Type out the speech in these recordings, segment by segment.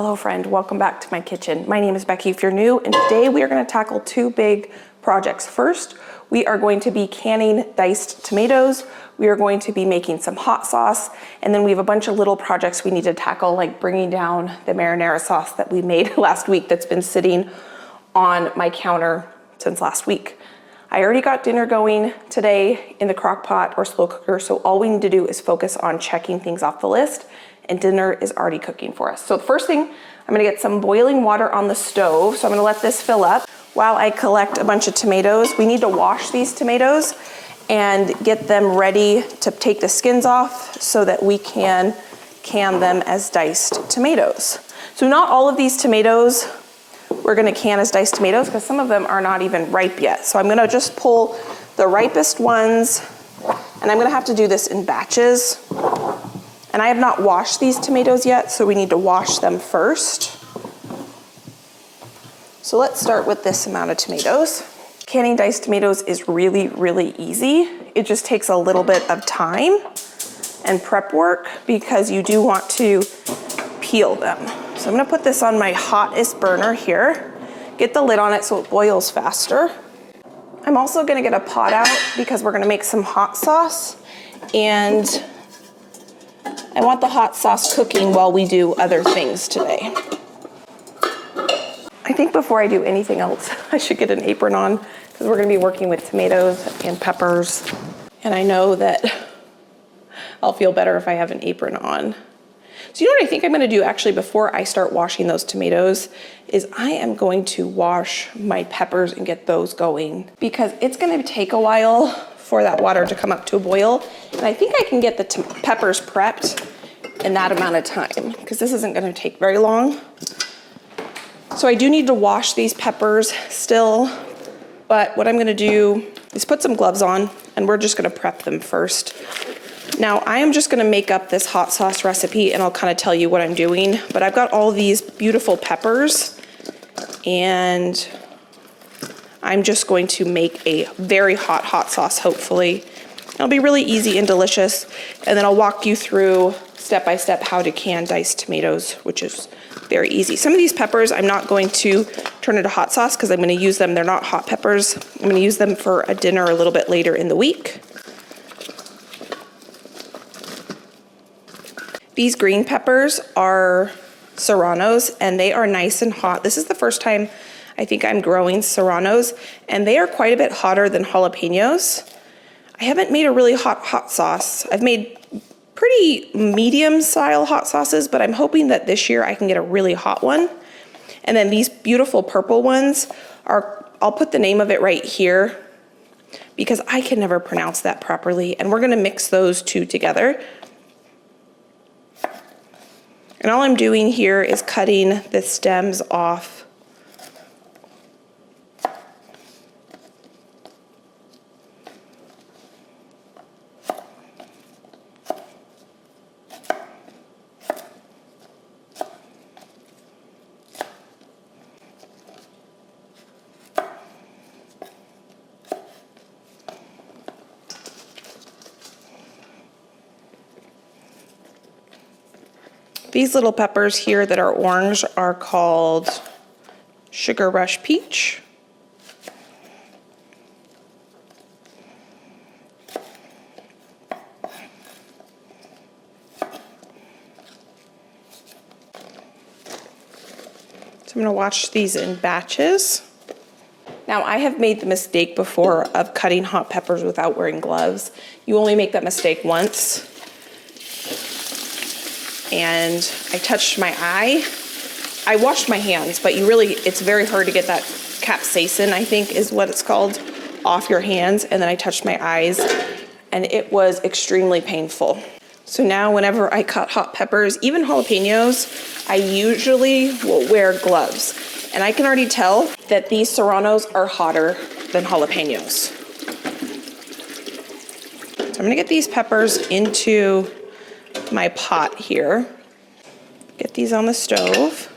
Hello friend, welcome back to my kitchen. My name is Becky if you're new, and today we are going to tackle two big projects. First, we are going to be canning diced tomatoes. We are going to be making some hot sauce, and then we have a bunch of little projects we need to tackle, like bringing down the marinara sauce that we made last week that's been sitting on my counter since last week. I already got dinner going today in the crock pot or slow cooker, so all we need to do is focus on checking things off the list, and dinner is already cooking for us. So the first thing, I'm gonna get some boiling water on the stove. So I'm gonna let this fill up while I collect a bunch of tomatoes. We need to wash these tomatoes and get them ready to take the skins off so that we can can them as diced tomatoes. So not all of these tomatoes we're gonna can as diced tomatoes because some of them are not even ripe yet. So I'm gonna just pull the ripest ones, and I'm gonna have to do this in batches. And I have not washed these tomatoes yet, so we need to wash them first. So let's start with this amount of tomatoes. Canning diced tomatoes is really, really easy. It just takes a little bit of time and prep work because you do want to peel them. So I'm gonna put this on my hottest burner here, get the lid on it so it boils faster. I'm also gonna get a pot out because we're gonna make some hot sauce, and I want the hot sauce cooking while we do other things today. I think before I do anything else, I should get an apron on because we're gonna be working with tomatoes and peppers. And I know that I'll feel better if I have an apron on. So you know what I think I'm gonna do actually before I start washing those tomatoes is I am going to wash my peppers and get those going because it's gonna take a while for that water to come up to a boil. And I think I can get the peppers prepped in that amount of time because this isn't gonna take very long. So I do need to wash these peppers still, but what I'm gonna do is put some gloves on and we're just gonna prep them first. Now I am just gonna make up this hot sauce recipe and I'll kind of tell you what I'm doing, but I've got all these beautiful peppers and I'm just going to make a very hot sauce, hopefully. It'll be really easy and delicious. And then I'll walk you through step by step how to can diced tomatoes, which is very easy. Some of these peppers I'm not going to turn into hot sauce because I'm gonna use them, they're not hot peppers. I'm gonna use them for a dinner a little bit later in the week. These green peppers are serranos and they are nice and hot. This is the first time I think I'm growing serranos, and they are quite a bit hotter than jalapenos. I haven't made a really hot sauce. I've made pretty medium style hot sauces, but I'm hoping that this year I can get a really hot one. And then these beautiful purple ones are, I'll put the name of it right here because I can never pronounce that properly. And we're gonna mix those two together. And all I'm doing here is cutting the stems off. These little peppers here that are orange are called Sugar Rush Peach. So I'm gonna wash these in batches. Now I have made the mistake before of cutting hot peppers without wearing gloves. You only make that mistake once. And I touched my eye. I washed my hands, but it's very hard to get that capsaicin, I think is what it's called, off your hands. And then I touched my eyes and it was extremely painful. So now whenever I cut hot peppers, even jalapenos, I usually will wear gloves. And I can already tell that these serranos are hotter than jalapenos. So I'm gonna get these peppers into my pot here. Get these on the stove.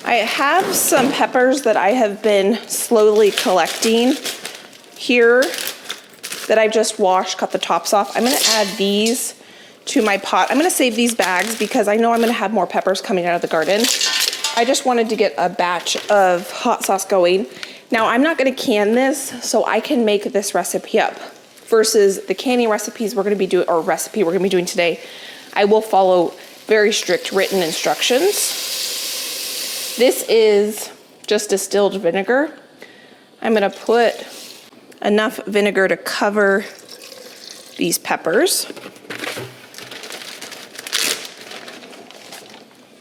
I have some peppers that I have been slowly collecting here that I've just washed, cut the tops off. I'm gonna add these to my pot. I'm gonna save these bags because I know I'm gonna have more peppers coming out of the garden. I just wanted to get a batch of hot sauce going. Now I'm not gonna can this, so I can make this recipe up versus the canning recipes we're gonna be doing, or recipe we're gonna be doing today. I will follow very strict written instructions. This is just distilled vinegar. I'm gonna put enough vinegar to cover these peppers.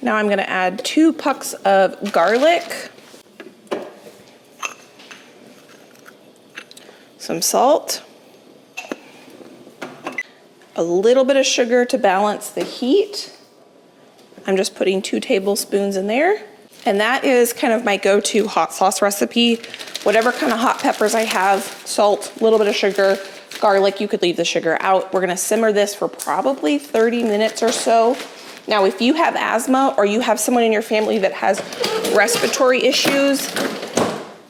Now I'm gonna add 2 pucks of garlic, some salt, a little bit of sugar to balance the heat. I'm just putting 2 tablespoons in there. And that is kind of my go-to hot sauce recipe. Whatever kind of hot peppers I have, salt, a little bit of sugar, garlic, you could leave the sugar out. We're gonna simmer this for probably 30 minutes or so. Now, if you have asthma or you have someone in your family that has respiratory issues,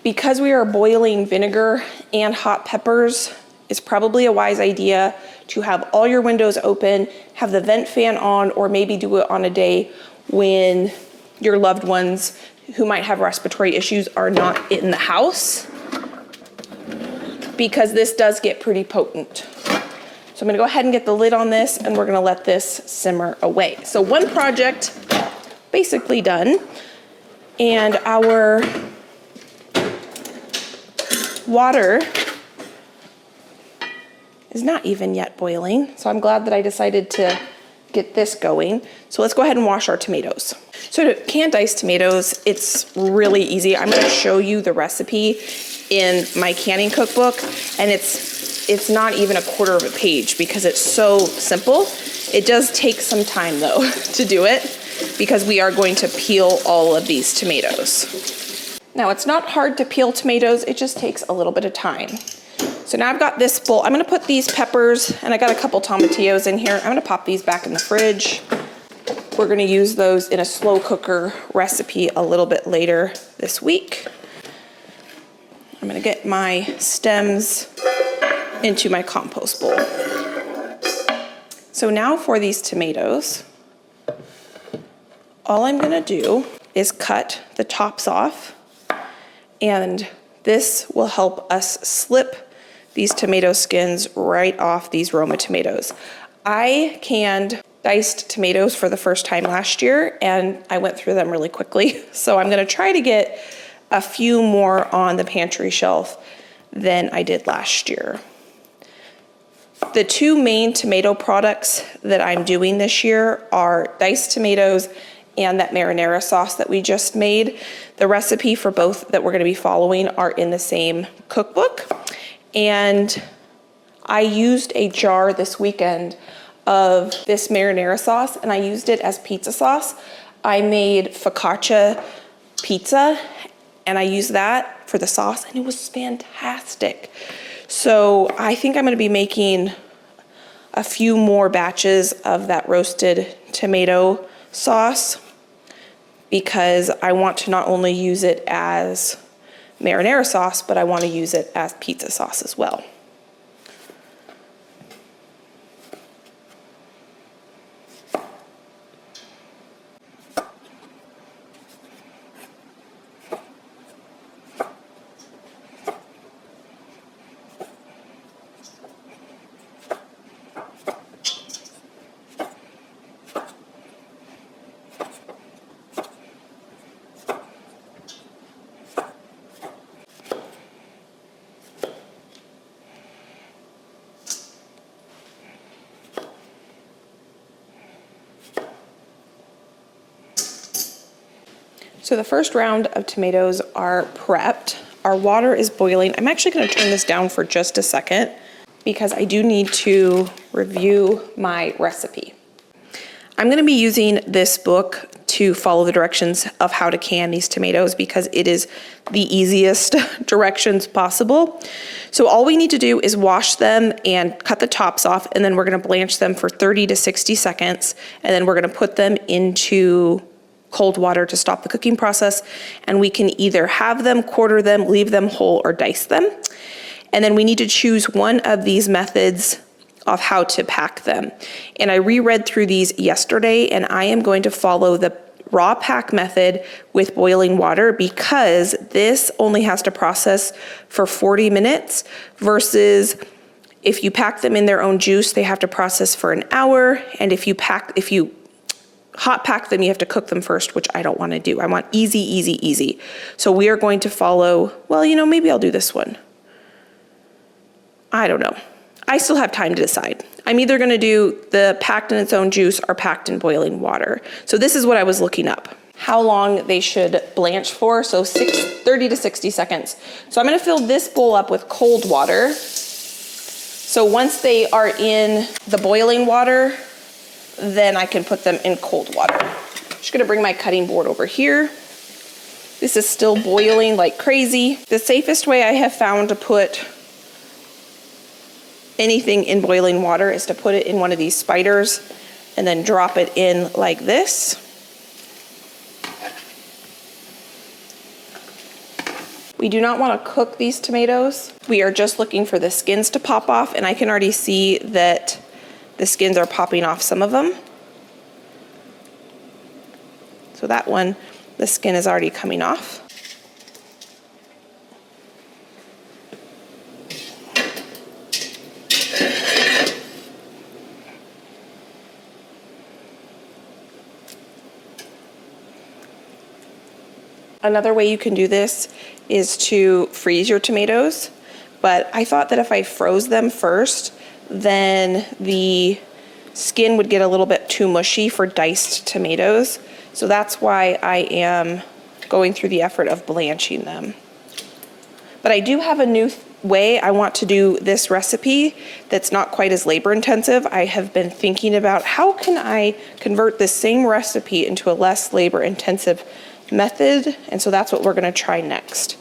because we are boiling vinegar and hot peppers, it's probably a wise idea to have all your windows open, have the vent fan on, or maybe do it on a day when your loved ones who might have respiratory issues are not in the house, because this does get pretty potent. So I'm gonna go ahead and get the lid on this, and we're gonna let this simmer away. So one project basically done, and our water is not even yet boiling. So I'm glad that I decided to get this going. So let's go ahead and wash our tomatoes. So to can diced tomatoes, it's really easy. I'm gonna show you the recipe in my canning cookbook, and it's not even a quarter of a page because it's so simple. It does take some time though to do it, because we are going to peel all of these tomatoes. Now it's not hard to peel tomatoes, it just takes a little bit of time. So now I've got this bowl. I'm gonna put these peppers, and I got a couple tomatillos in here. I'm gonna pop these back in the fridge. We're gonna use those in a slow cooker recipe a little bit later this week. I'm gonna get my stems into my compost bowl. So now for these tomatoes, all I'm gonna do is cut the tops off, and this will help us slip these tomato skins right off these Roma tomatoes. I canned diced tomatoes for the first time last year, and I went through them really quickly. So I'm gonna try to get a few more on the pantry shelf than I did last year. The 2 main tomato products that I'm doing this year are diced tomatoes and that marinara sauce that we just made. The recipe for both that we're gonna be following are in the same cookbook. And I used a jar this weekend of this marinara sauce, and I used it as pizza sauce. I made focaccia pizza, and I used that for the sauce, and it was fantastic. So I think I'm gonna be making a few more batches of that roasted tomato sauce, because I want to not only use it as marinara sauce, but I want to use it as pizza sauce as well. So the first round of tomatoes are prepped. Our water is boiling. I'm actually gonna turn this down for just a second because I do need to review my recipe. I'm gonna be using this book to follow the directions of how to can these tomatoes because it is the easiest directions possible. So all we need to do is wash them and cut the tops off, and then we're gonna blanch them for 30 to 60 seconds, and then we're gonna put them into cold water to stop the cooking process, and we can either have them, quarter them, leave them whole, or dice them. And then we need to choose one of these methods of how to pack them. And I reread through these yesterday, and I am going to follow the raw pack method with boiling water because this only has to process for 40 minutes versus if you pack them in their own juice, they have to process for an hour. And if you hot pack them, you have to cook them first, which I don't want to do. I want easy, easy, easy. So we are going to follow, well, you know, maybe I'll do this one. I don't know. I still have time to decide. I'm either going to do the packed in its own juice or packed in boiling water. So this is what I was looking up. How long they should blanch for. So 30 to 60 seconds. So I'm going to fill this bowl up with cold water. So once they are in the boiling water, then I can put them in cold water. I'm just going to bring my cutting board over here. This is still boiling like crazy. The safest way I have found to put anything in boiling water is to put it in one of these spiders and then drop it in like this. We do not want to cook these tomatoes. We are just looking for the skins to pop off, and I can already see that the skins are popping off some of them. So that one, the skin is already coming off. Another way you can do this is to freeze your tomatoes, but I thought that if I froze them first, then the skin would get a little bit too mushy for diced tomatoes. So that's why I am going through the effort of blanching them. But I do have a new way I want to do this recipe that's not quite as labor intensive. I have been thinking about how can I convert this same recipe into a less labor intensive method, and so that's what we're going to try next.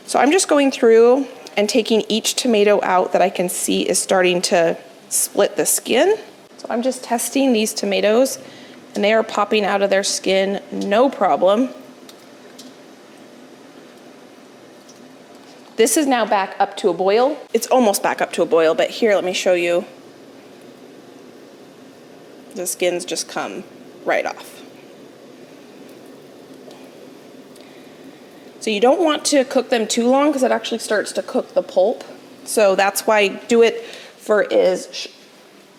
So I'm just going through and taking each tomato out that I can see is starting to split the skin. So I'm just testing these tomatoes, and they are popping out of their skin no problem. This is now back up to a boil. It's almost back up to a boil, but here, let me show you. The skins just come right off. So you don't want to cook them too long because it actually starts to cook the pulp. So that's why I do it for as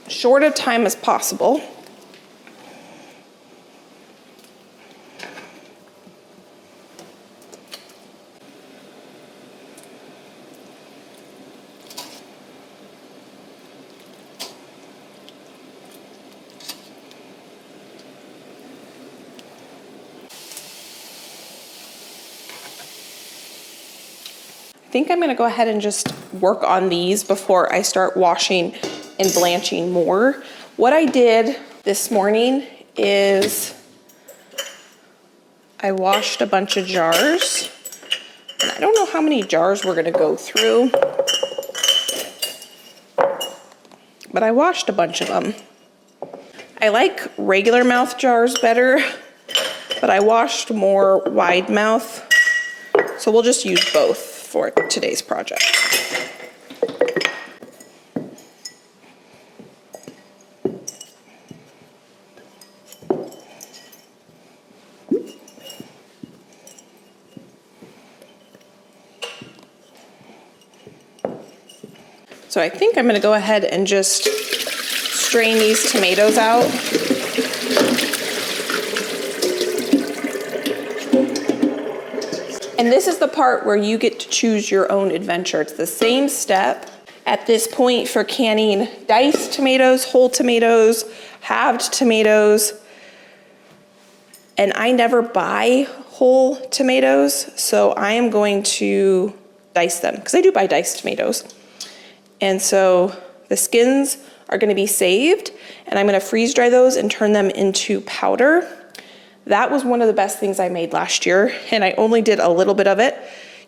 short a time as possible. I think I'm going to go ahead and just work on these before I start washing and blanching more. What I did this morning is I washed a bunch of jars. And I don't know how many jars we're going to go through, but I washed a bunch of them. I like regular mouth jars better, but I washed more wide mouth, so we'll just use both for today's project. So I think I'm going to go ahead and just strain these tomatoes out. And this is the part where you get to choose your own adventure. It's the same step at this point for canning diced tomatoes, whole tomatoes, halved tomatoes. And I never buy whole tomatoes, so I am going to dice them because I do buy diced tomatoes. And so the skins are going to be saved, and I'm going to freeze dry those and turn them into powder. That was one of the best things I made last year, and I only did a little bit of it.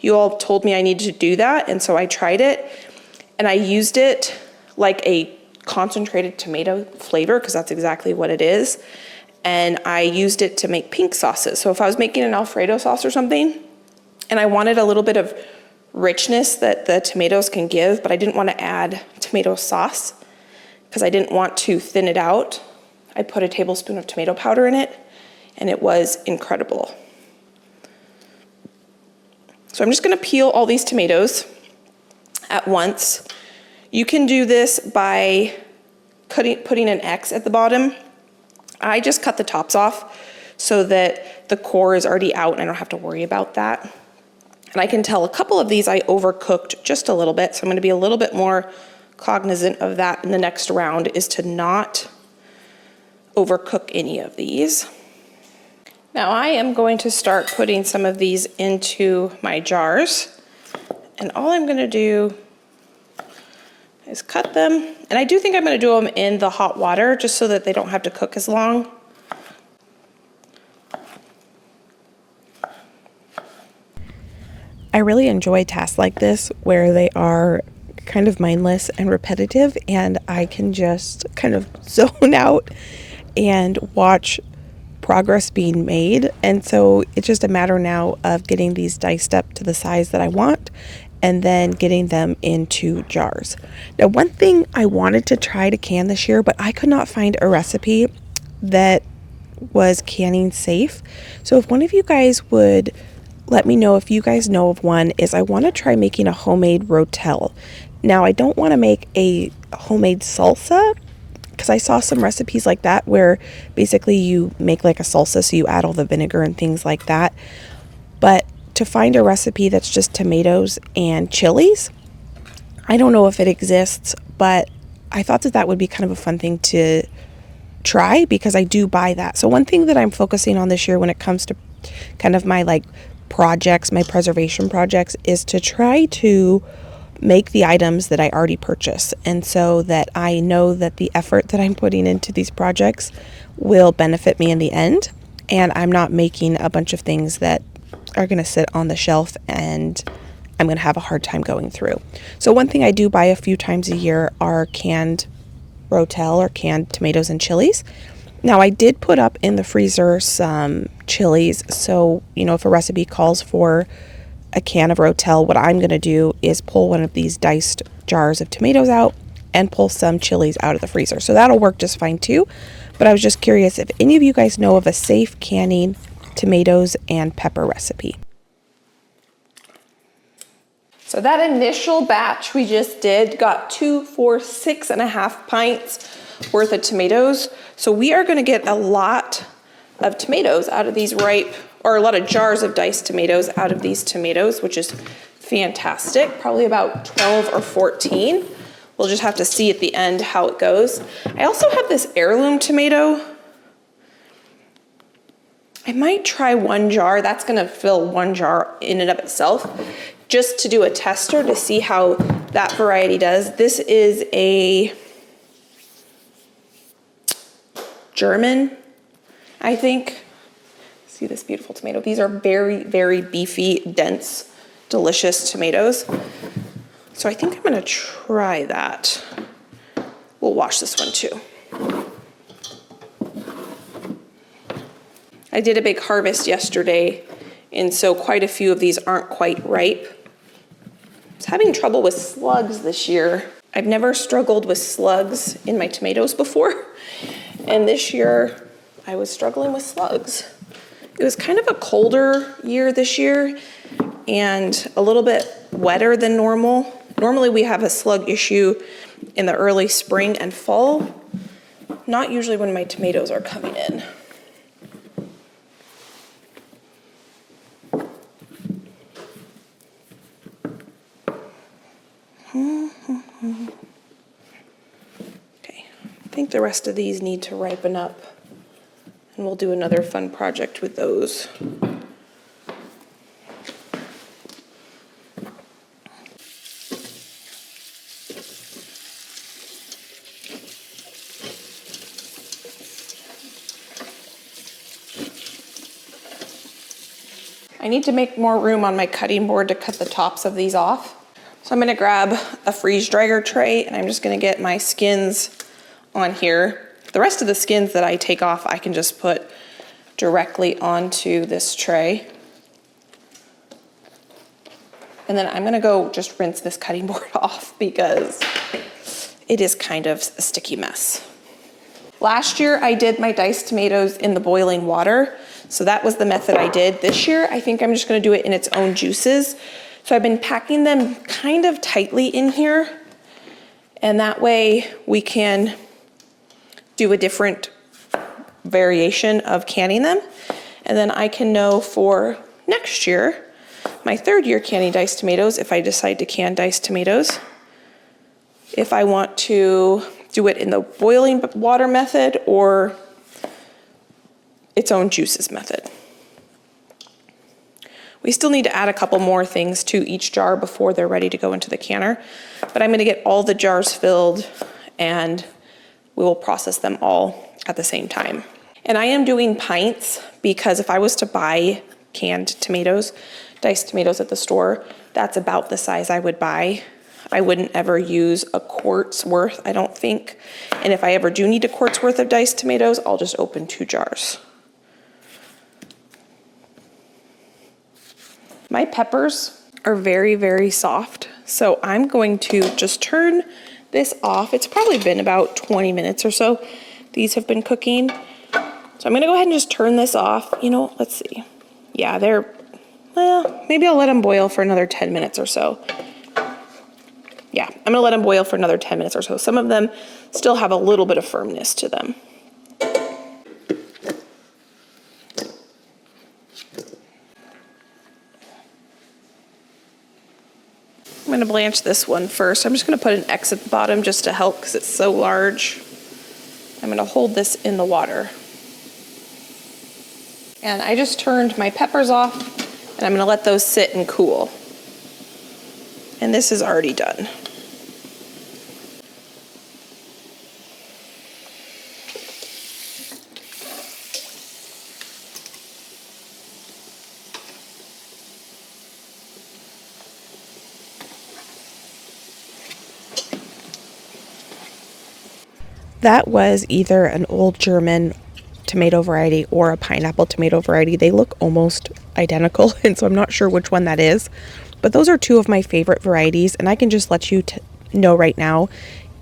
You all told me I needed to do that, and so I tried it, and I used it like a concentrated tomato flavor, because that's exactly what it is, and I used it to make pink sauces. So if I was making an Alfredo sauce or something, and I wanted a little bit of richness that the tomatoes can give, but I didn't want to add tomato sauce, because I didn't want to thin it out, I put a tablespoon of tomato powder in it, and it was incredible. So I'm just gonna peel all these tomatoes at once. You can do this by putting an X at the bottom. I just cut the tops off so that the core is already out and I don't have to worry about that. And I can tell a couple of these I overcooked just a little bit, so I'm gonna be a little bit more cognizant of that in the next round, is to not overcook any of these. Now I am going to start putting some of these into my jars, and all I'm gonna do is cut them. And I do think I'm gonna do them in the hot water just so that they don't have to cook as long. I really enjoy tasks like this where they are kind of mindless and repetitive, and I can just kind of zone out and watch progress being made. And so it's just a matter now of getting these diced up to the size that I want and then getting them into jars. Now, one thing I wanted to try to can this year, but I could not find a recipe that was canning safe. So if one of you guys would let me know if you guys know of one, is I want to try making a homemade rotel. Now, I don't want to make a homemade salsa because I saw some recipes like that where basically you make like a salsa, so you add all the vinegar and things like that. But to find a recipe that's just tomatoes and chilies, I don't know if it exists, but I thought that that would be kind of a fun thing to try because I do buy that. So one thing that I'm focusing on this year when it comes to kind of my like projects, my preservation projects, is to try to make the items that I already purchase, and so that I know that the effort that I'm putting into these projects will benefit me in the end, and I'm not making a bunch of things that are going to sit on the shelf and I'm going to have a hard time going through. So one thing I do buy a few times a year are canned rotel or canned tomatoes and chilies. Now, I did put up in the freezer some chilies, so you know, if a recipe calls for a can of rotel, what I'm going to do is pull one of these diced jars of tomatoes out and pull some chilies out of the freezer. So that'll work just fine too. But I was just curious if any of you guys know of a safe canning tomatoes and pepper recipe. So that initial batch we just did got 2, 4, 6.5 pints worth of tomatoes. So we are going to get a lot of tomatoes out of these ripe, or a lot of jars of diced tomatoes out of these tomatoes, which is fantastic. Probably about 12 or 14. We'll just have to see at the end how it goes. I also have this heirloom tomato. I might try one jar. That's gonna fill one jar in and of itself, just to do a tester to see how that variety does. This is a German, I think. See this beautiful tomato. These are very, very beefy, dense, delicious tomatoes. So I think I'm gonna try that. We'll wash this one too. I did a big harvest yesterday, and so quite a few of these aren't quite ripe. I was having trouble with slugs this year. I've never struggled with slugs in my tomatoes before, and this year I was struggling with slugs. It was kind of a colder year this year and a little bit wetter than normal. Normally we have a slug issue in the early spring and fall, not usually when my tomatoes are coming in. Okay, I think the rest of these need to ripen up, and we'll do another fun project with those. I need to make more room on my cutting board to cut the tops of these off. So I'm gonna grab a freeze dryer tray, and I'm just gonna get my skins on here. The rest of the skins that I take off, I can just put directly onto this tray. And then I'm gonna go just rinse this cutting board off because it is kind of a sticky mess. Last year I did my diced tomatoes in the boiling water, so that was the method I did. This year I think I'm just gonna do it in its own juices. So I've been packing them kind of tightly in here, and that way we can do a different variation of canning them. And then I can know for next year, my 3rd year canning diced tomatoes, if I decide to can diced tomatoes, if I want to do it in the boiling water method or its own juices method. We still need to add a couple more things to each jar before they're ready to go into the canner, but I'm gonna get all the jars filled and we will process them all at the same time. And I am doing pints because if I was to buy canned tomatoes, diced tomatoes at the store, that's about the size I would buy. I wouldn't ever use a quart's worth, I don't think. And if I ever do need a quart's worth of diced tomatoes, I'll just open 2 jars. My peppers are very, very soft, so I'm going to just turn this off. It's probably been about 20 minutes or so. These have been cooking. So I'm gonna go ahead and just turn this off. You know, let's see. Yeah, well, maybe I'll let them boil for another 10 minutes or so. Yeah, I'm gonna let them boil for another 10 minutes or so. Some of them still have a little bit of firmness to them. I'm gonna blanch this one first. I'm just gonna put an X at the bottom just to help because it's so large. I'm gonna hold this in the water. And I just turned my peppers off and I'm gonna let those sit and cool. And this is already done. That was either an old German tomato variety or a pineapple tomato variety. They look almost identical, and so I'm not sure which one that is. But those are 2 of my favorite varieties, and I can just let you know right now,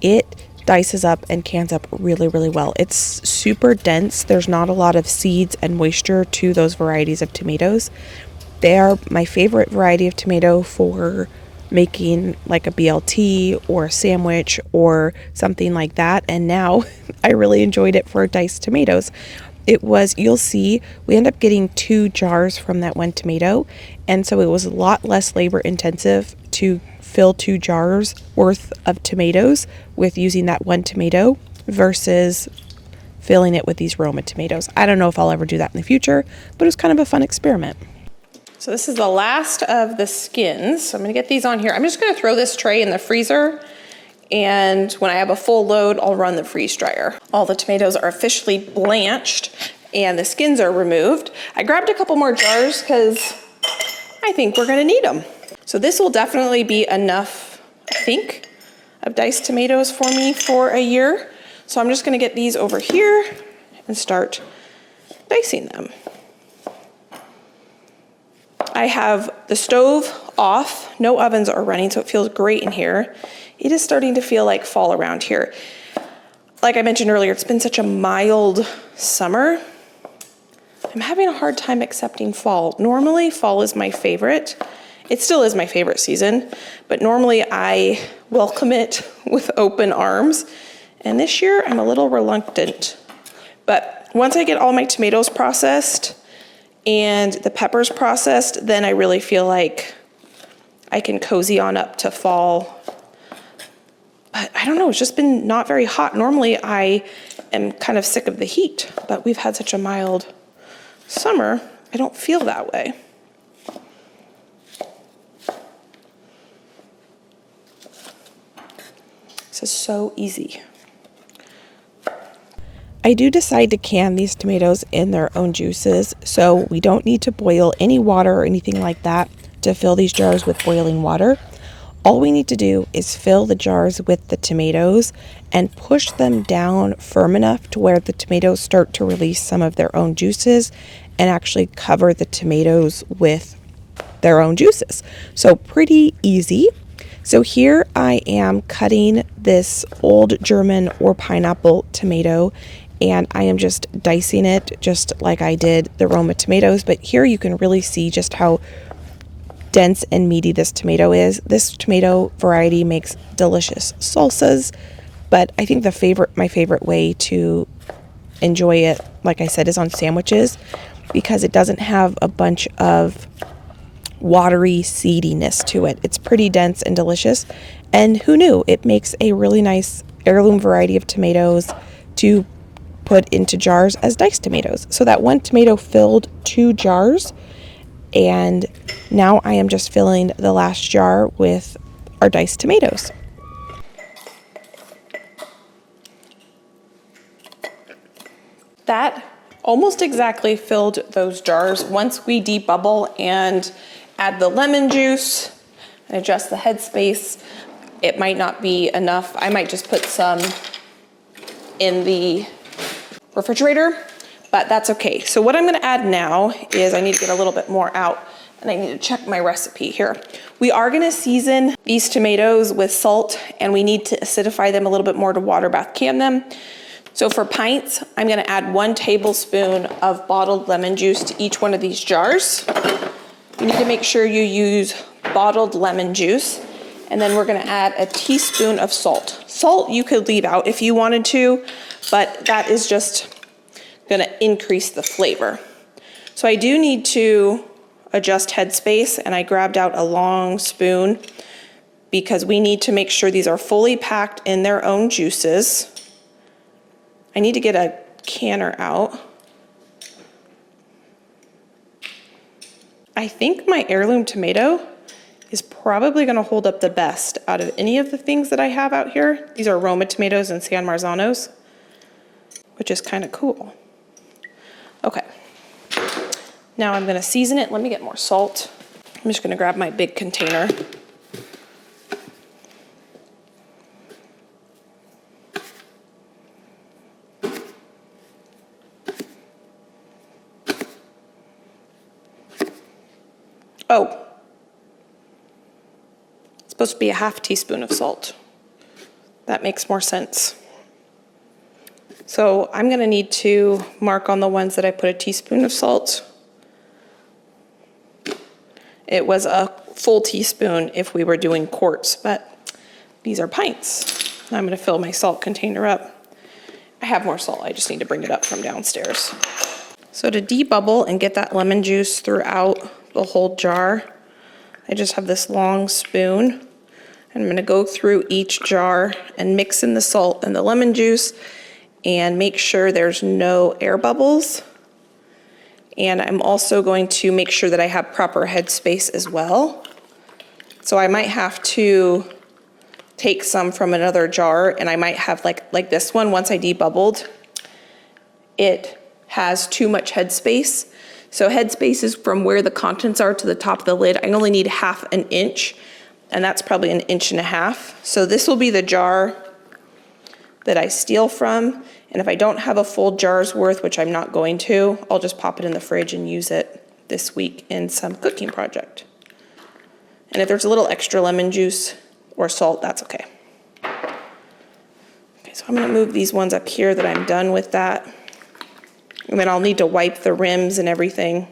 it dices up and cans up really, really well. It's super dense. There's not a lot of seeds and moisture to those varieties of tomatoes. They are my favorite variety of tomato for making like a BLT or a sandwich or something like that. And now I really enjoyed it for diced tomatoes. It was, you'll see, we end up getting 2 jars from that one tomato. And so it was a lot less labor intensive to fill 2 jars worth of tomatoes with using that one tomato versus filling it with these Roma tomatoes. I don't know if I'll ever do that in the future, but it was kind of a fun experiment. So this is the last of the skins. So I'm gonna get these on here. I'm just gonna throw this tray in the freezer, and when I have a full load, I'll run the freeze dryer. All the tomatoes are officially blanched and the skins are removed. I grabbed a couple more jars because I think we're gonna need them. So this will definitely be enough, I think, of diced tomatoes for me for a year. So I'm just gonna get these over here and start dicing them. I have the stove off, no ovens are running, so it feels great in here. It is starting to feel like fall around here. Like I mentioned earlier, it's been such a mild summer. I'm having a hard time accepting fall. Normally, fall is my favorite. It still is my favorite season, but normally I welcome it with open arms. And this year, I'm a little reluctant. But once I get all my tomatoes processed, and the peppers processed, then I really feel like I can cozy on up to fall. But I don't know, it's just been not very hot. Normally I am kind of sick of the heat, but we've had such a mild summer, I don't feel that way. This is so easy. I do decide to can these tomatoes in their own juices, so we don't need to boil any water or anything like that to fill these jars with boiling water. All we need to do is fill the jars with the tomatoes and push them down firm enough to where the tomatoes start to release some of their own juices and actually cover the tomatoes with their own juices. So pretty easy. So here I am cutting this old German or pineapple tomato, and I am just dicing it just like I did the Roma tomatoes. But here you can really see just how dense and meaty this tomato is. This tomato variety makes delicious salsas, but I think my favorite way to enjoy it, like I said, is on sandwiches, because it doesn't have a bunch of watery seediness to it. It's pretty dense and delicious, and who knew, it makes a really nice heirloom variety of tomatoes to put into jars as diced tomatoes. So that one tomato filled 2 jars, and now I am just filling the last jar with our diced tomatoes. That almost exactly filled those jars. Once we debubble and add the lemon juice and adjust the headspace, it might not be enough. I might just put some in the refrigerator, but that's okay. So what I'm gonna add now is I need to get a little bit more out, and I need to check my recipe here. We are gonna season these tomatoes with salt, and we need to acidify them a little bit more to water bath can them. So for pints, I'm gonna add 1 tablespoon of bottled lemon juice to each one of these jars. You need to make sure you use bottled lemon juice. And then we're gonna add a teaspoon of salt. Salt you could leave out if you wanted to, but that is just gonna increase the flavor. So I do need to adjust headspace, and I grabbed out a long spoon because we need to make sure these are fully packed in their own juices. I need to get a canner out. I think my heirloom tomato is probably gonna hold up the best out of any of the things that I have out here. These are Roma tomatoes and San Marzanos, which is kind of cool. Okay, now I'm gonna season it. Let me get more salt. I'm just gonna grab my big container. Oh, it's supposed to be a half teaspoon of salt. That makes more sense. So I'm gonna need to mark on the ones that I put a teaspoon of salt. It was a full teaspoon if we were doing quarts, but these are pints. I'm gonna fill my salt container up. I have more salt, I just need to bring it up from downstairs. So to debubble and get that lemon juice throughout the whole jar, I just have this long spoon. I'm gonna go through each jar and mix in the salt and the lemon juice and make sure there's no air bubbles. And I'm also going to make sure that I have proper headspace as well. So I might have to take some from another jar, and I might have like this one, once I debubbled, it has too much headspace. So headspace is from where the contents are to the top of the lid. I only need 1/2 inch, and that's probably 1.5 inches. So this will be the jar that I steal from. And if I don't have a full jar's worth, which I'm not going to, I'll just pop it in the fridge and use it this week in some cooking project. And if there's a little extra lemon juice or salt, that's okay. Okay, so I'm gonna move these ones up here that I'm done with that. And then I'll need to wipe the rims and everything.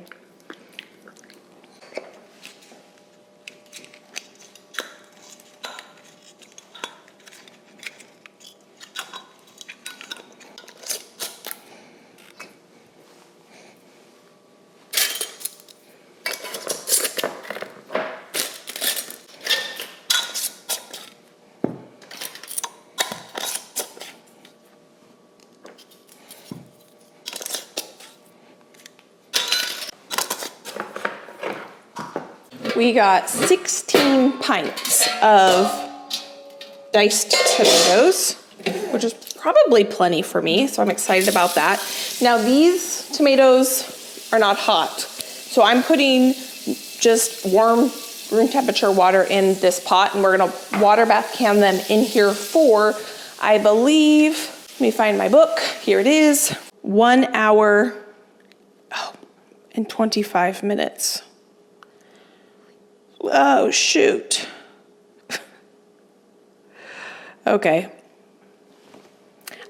We got 16 pints of diced tomatoes, which is probably plenty for me, so I'm excited about that. Now these tomatoes are not hot, so I'm putting just warm room temperature water in this pot, and we're gonna water bath can them in here for, I believe, let me find my book, here it is, 1 hour and 25 minutes. Oh, shoot. Okay.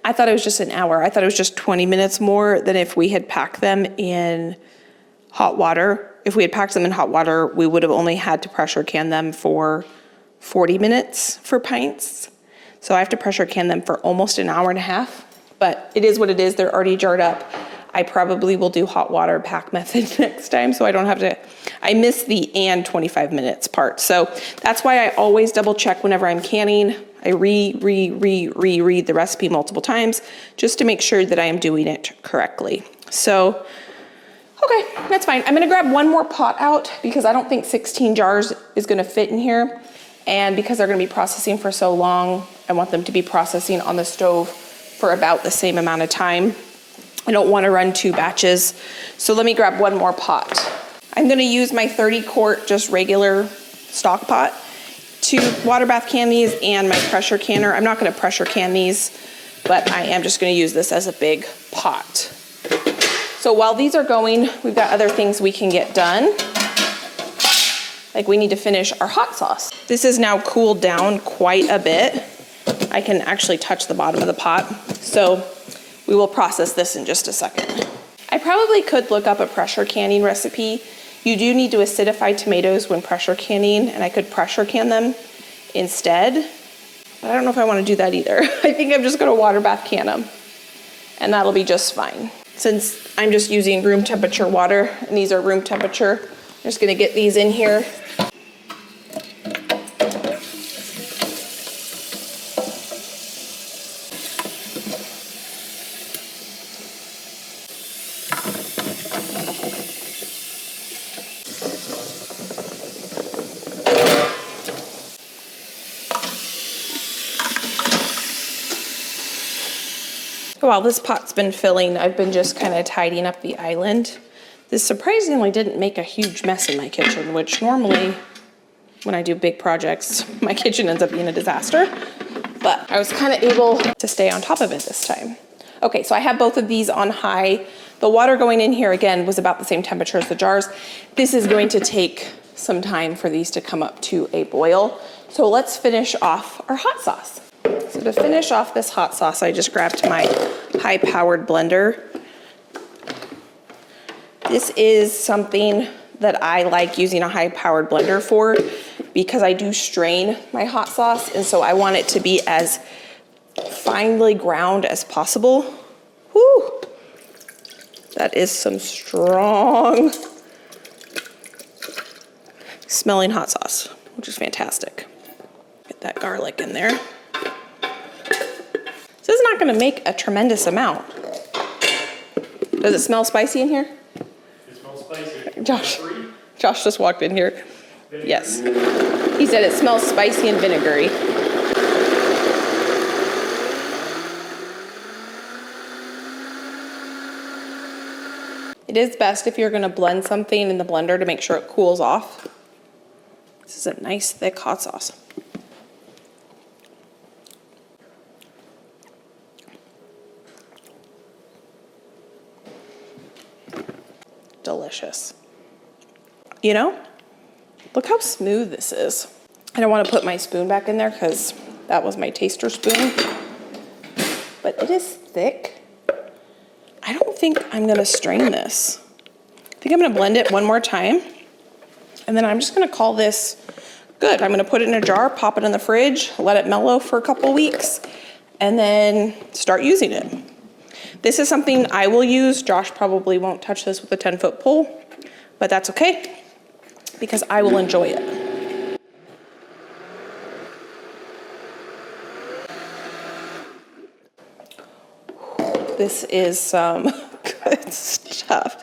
I thought it was just an hour. I thought it was just 20 minutes more than if we had packed them in hot water. If we had packed them in hot water, we would have only had to pressure can them for 40 minutes for pints. So I have to pressure can them for almost an hour and a half, but it is what it is. They're already jarred up. I probably will do hot water pack method next time, so I don't have to, I miss the and 25 minutes part. So that's why I always double check whenever I'm canning. I reread the recipe multiple times just to make sure that I am doing it correctly. So, okay, that's fine. I'm gonna grab one more pot out because I don't think 16 jars is gonna fit in here. And because they're gonna be processing for so long, I want them to be processing on the stove for about the same amount of time. I don't wanna run 2 batches. So let me grab one more pot. I'm gonna use my 30 quart, just regular stock pot to water bath can these and my pressure canner. I'm not gonna pressure can these, but I am just gonna use this as a big pot. So while these are going, we've got other things we can get done. Like we need to finish our hot sauce. This is now cooled down quite a bit. I can actually touch the bottom of the pot. So we will process this in just a second. I probably could look up a pressure canning recipe. You do need to acidify tomatoes when pressure canning, and I could pressure can them instead. But I don't know if I want to do that either. I think I'm just going to water bath can them, and that'll be just fine. Since I'm just using room temperature water, and these are room temperature, I'm just going to get these in here. While this pot's been filling, I've been just kind of tidying up the island. This surprisingly didn't make a huge mess in my kitchen, which normally when I do big projects, my kitchen ends up being a disaster. But I was kind of able to stay on top of it this time. Okay, so I have both of these on high. The water going in here, again, was about the same temperature as the jars. This is going to take some time for these to come up to a boil. So let's finish off our hot sauce. So to finish off this hot sauce, I just grabbed my high-powered blender. This is something that I like using a high-powered blender for because I do strain my hot sauce, and so I want it to be as finely ground as possible. Whew! That is some strong smelling hot sauce, which is fantastic. Get that garlic in there. This is not going to make a tremendous amount. Does it smell spicy in here? It smells spicy. Josh just walked in here. Yes. He said it smells spicy and vinegary. It is best if you're going to blend something in the blender to make sure it cools off. This is a nice thick hot sauce. Delicious. You know, look how smooth this is. I don't want to put my spoon back in there because that was my taster spoon, but it is thick. I don't think I'm going to strain this. I think I'm going to blend it one more time, and then I'm just going to call this good. I'm going to put it in a jar, pop it in the fridge, let it mellow for a couple weeks, and then start using it. This is something I will use. Josh probably won't touch this with a 10-foot pole, but that's okay because I will enjoy it. This is some good stuff.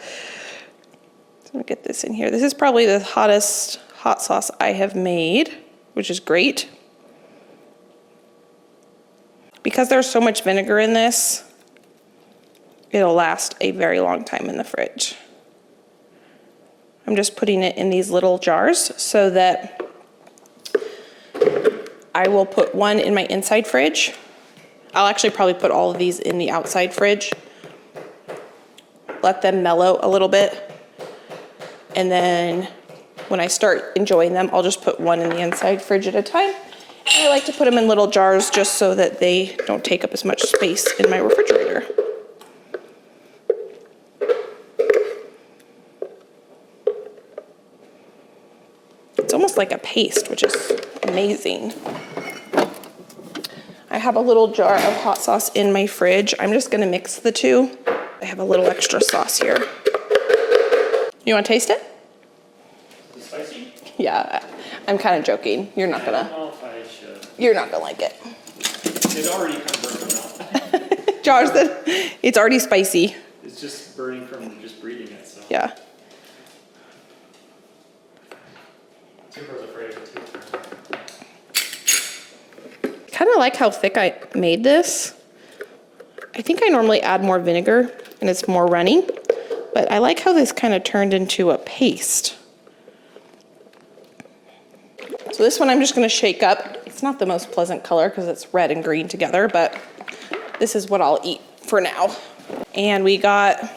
So I'm gonna get this in here. This is probably the hottest hot sauce I have made, which is great. Because there's so much vinegar in this, it'll last a very long time in the fridge. I'm just putting it in these little jars so that I will put one in my inside fridge. I'll actually probably put all of these in the outside fridge. Let them mellow a little bit. And then when I start enjoying them, I'll just put one in the inside fridge at a time. I like to put them in little jars just so that they don't take up as much space in my refrigerator. It's almost like a paste, which is amazing. I have a little jar of hot sauce in my fridge. I'm just gonna mix the two. I have a little extra sauce here. You wanna taste it? Is it spicy? Yeah, I'm kind of joking. You're not I don't gonna, know if I should. you're not gonna like it. It already kind of burned my mouth. Josh said it's already spicy. It's just burning from just breathing it, so. Yeah. Timber's afraid of it too. Kind of like how thick I made this. I think I normally add more vinegar and it's more runny, but I like how this kind of turned into a paste. So this one I'm just gonna shake up. It's not the most pleasant color because it's red and green together, but this is what I'll eat for now. And we got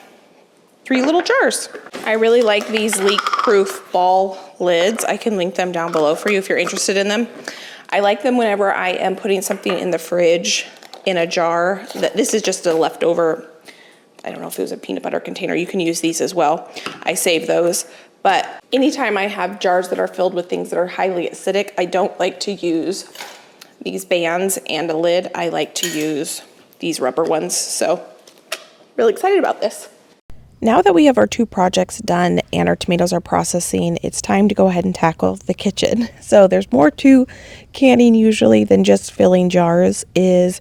3 little jars. I really like these leak-proof ball lids. I can link them down below for you if you're interested in them. I like them whenever I am putting something in the fridge in a jar. This is just a leftover, I don't know if it was a peanut butter container. You can use these as well. I save those. But anytime I have jars that are filled with things that are highly acidic, I don't like to use these bands and a lid. I like to use these rubber ones. So really excited about this. Now that we have our 2 projects done and our tomatoes are processing, it's time to go ahead and tackle the kitchen. So there's more to canning usually than just filling jars. The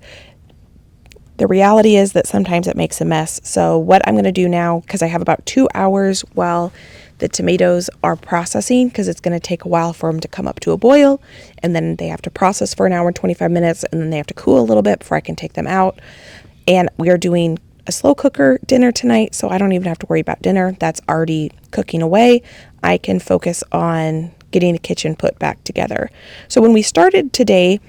reality is that sometimes it makes a mess. So what I'm going to do now, because I have about 2 hours while the tomatoes are processing, because it's going to take a while for them to come up to a boil, and then they have to process for an hour and 25 minutes, and then they have to cool a little bit before I can take them out. And we are doing a slow cooker dinner tonight, so I don't even have to worry about dinner. That's already cooking away. I can focus on getting the kitchen put back together. So when we started today,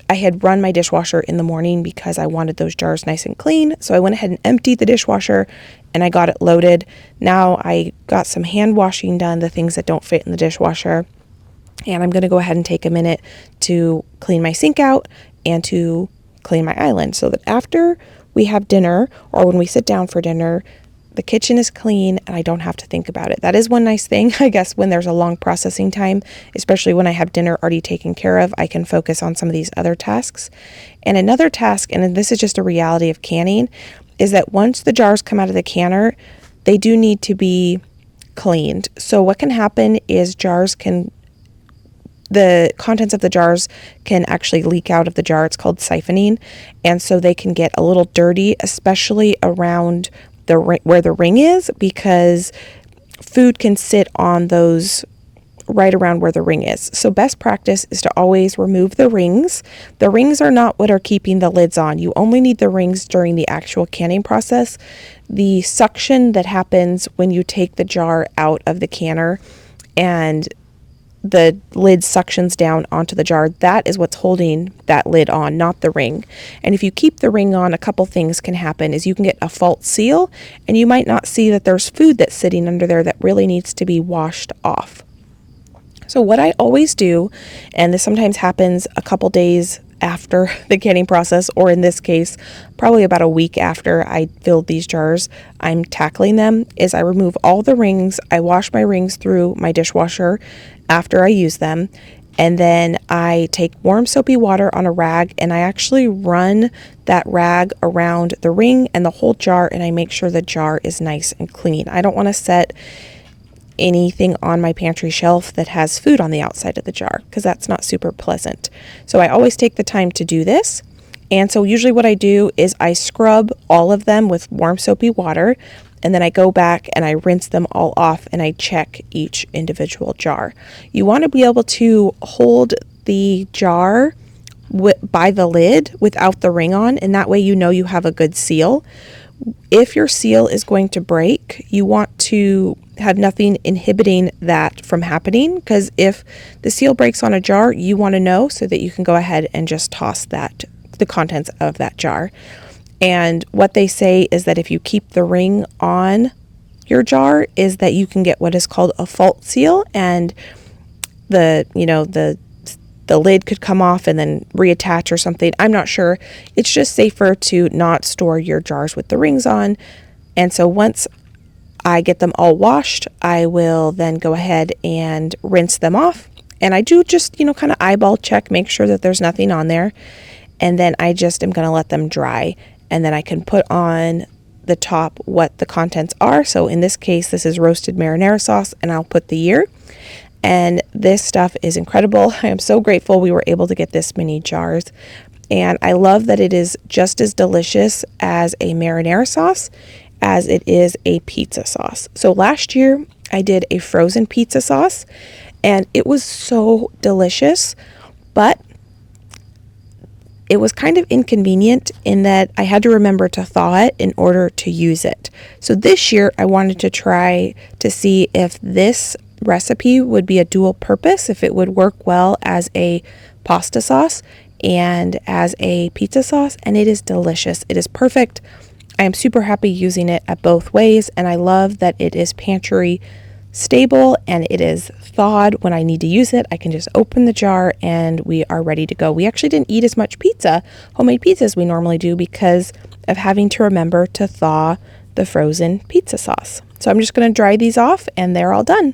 I had run my dishwasher in the morning because I wanted those jars nice and clean. So I went ahead and emptied the dishwasher and I got it loaded. Now I got some hand washing done, the things that don't fit in the dishwasher. And I'm going to go ahead and take a minute to clean my sink out and to clean my island so that after we have dinner, or when we sit down for dinner, the kitchen is clean and I don't have to think about it. That is one nice thing, I guess, when there's a long processing time, especially when I have dinner already taken care of, I can focus on some of these other tasks. And another task, and this is just a reality of canning, is that once the jars come out of the canner, they do need to be cleaned. So what can happen is the contents of the jars can actually leak out of the jar. It's called siphoning. And so they can get a little dirty, especially around where the ring is, because food can sit on those right around where the ring is. So best practice is to always remove the rings. The rings are not what are keeping the lids on. You only need the rings during the actual canning process. The suction that happens when you take the jar out of the canner and the lid suctions down onto the jar, that is what's holding that lid on, not the ring. And if you keep the ring on, a couple things can happen is you can get a false seal and you might not see that there's food that's sitting under there that really needs to be washed off. So what I always do, and this sometimes happens a couple days after the canning process, or in this case, probably about a week after I filled these jars, I'm tackling them, is I remove all the rings. I wash my rings through my dishwasher after I use them. And then I take warm soapy water on a rag and I actually run that rag around the ring and the whole jar, and I make sure the jar is nice and clean. I don't want to set anything on my pantry shelf that has food on the outside of the jar because that's not super pleasant. So I always take the time to do this. And so usually what I do is I scrub all of them with warm soapy water, and then I go back and I rinse them all off and I check each individual jar. You want to be able to hold the jar by the lid without the ring on, and that way you know you have a good seal. If your seal is going to break, you want to have nothing inhibiting that from happening, because if the seal breaks on a jar, you want to know so that you can go ahead and just toss the contents of that jar. And what they say is that if you keep the ring on your jar, is that you can get what is called a fault seal, and the the lid could come off and then reattach or something. I'm not sure. It's just safer to not store your jars with the rings on. And so once I get them all washed, I will then go ahead and rinse them off. And I do just, kind of eyeball check, make sure that there's nothing on there. And then I just am going to let them dry. And then I can put on the top what the contents are. So in this case, this is roasted marinara sauce, and I'll put the year. And this stuff is incredible. I am so grateful we were able to get this many jars. And I love that it is just as delicious as a marinara sauce as it is a pizza sauce. So last year I did a frozen pizza sauce and it was so delicious, but it was kind of inconvenient in that I had to remember to thaw it in order to use it. So this year I wanted to try to see if this recipe would be a dual purpose, if it would work well as a pasta sauce and as a pizza sauce, and it is delicious. It is perfect. I am super happy using it at both ways, and I love that it is pantry stable and it is thawed when I need to use it. I can just open the jar and we are ready to go. We actually didn't eat as much homemade pizza as we normally do because of having to remember to thaw the frozen pizza sauce. So I'm just going to dry these off and they're all done.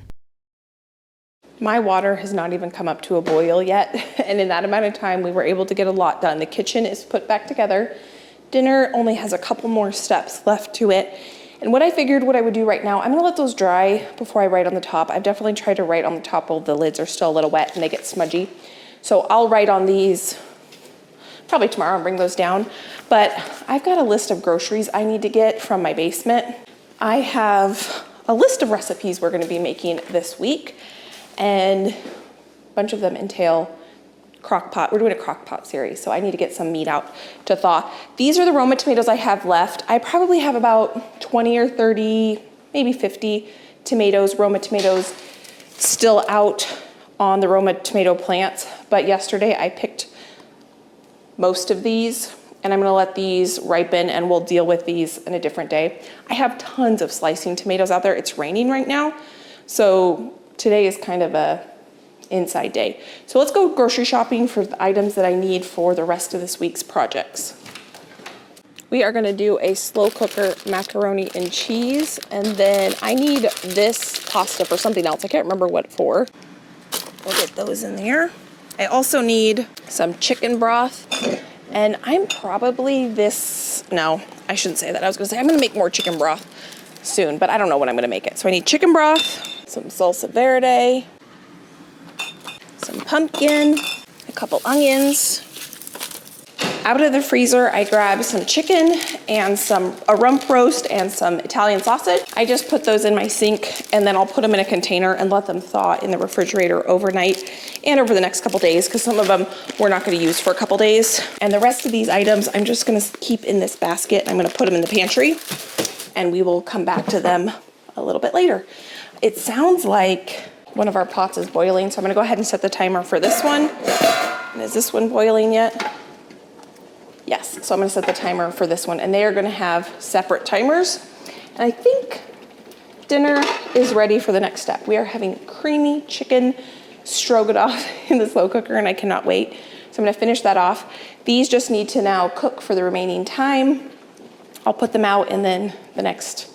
My water has not even come up to a boil yet, and in that amount of time we were able to get a lot done. The kitchen is put back together. Dinner only has a couple more steps left to it. And what I figured what I would do right now, I'm gonna let those dry before I write on the top. I've definitely tried to write on the top while the lids are still a little wet and they get smudgy. So I'll write on these probably tomorrow and bring those down. But I've got a list of groceries I need to get from my basement. I have a list of recipes we're gonna be making this week, and a bunch of them entail crock pot. We're doing a crock pot series, so I need to get some meat out to thaw. These are the Roma tomatoes I have left. I probably have about 20 or 30, maybe 50 Roma tomatoes still out on the Roma tomato plants, but yesterday I picked most of these, and I'm gonna let these ripen and we'll deal with these in a different day. I have tons of slicing tomatoes out there. It's raining right now, so today is kind of a inside day. So let's go grocery shopping for the items that I need for the rest of this week's projects. We are going to do a slow cooker macaroni and cheese, and then I need this pasta for something else. I can't remember what for. We'll get those in there. I also need some chicken broth, and I'm probably no, I shouldn't say that. I was going to say I'm going to make more chicken broth soon, but I don't know when I'm going to make it. So I need chicken broth, some salsa verde, some pumpkin, a couple onions. Out of the freezer, I grabbed some chicken and a rump roast and some Italian sausage. I just put those in my sink and then I'll put them in a container and let them thaw in the refrigerator overnight and over the next couple days, because some of them we're not going to use for a couple days. And the rest of these items I'm just going to keep in this basket. I'm going to put them in the pantry and we will come back to them a little bit later. It sounds like one of our pots is boiling, so I'm gonna go ahead and set the timer for this one. And is this one boiling yet? Yes, so I'm gonna set the timer for this one, and they are gonna have separate timers. And I think dinner is ready for the next step. We are having creamy chicken stroganoff in the slow cooker, and I cannot wait. So I'm gonna finish that off. These just need to now cook for the remaining time. I'll put them out, and then the next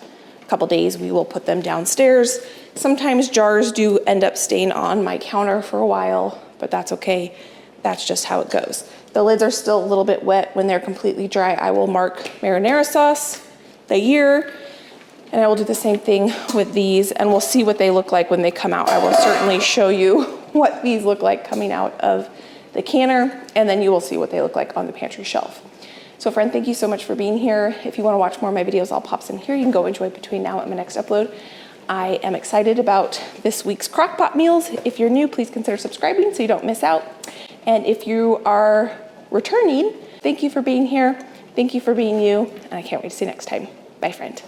couple days we will put them downstairs. Sometimes jars do end up staying on my counter for a while, but that's okay. That's just how it goes. The lids are still a little bit wet. When they're completely dry, I will mark marinara sauce, the year, and I will do the same thing with these, and we'll see what they look like when they come out. I will certainly show you what these look like coming out of the canner, and then you will see what they look like on the pantry shelf. So friend, thank you so much for being here. If you want to watch more of my videos, I'll pop some here. You can go enjoy between now and my next upload. I am excited about this week's crockpot meals. If you're new, please consider subscribing so you don't miss out. And if you are returning, thank you for being here. Thank you for being you. And I can't wait to see you next time. Bye, friend.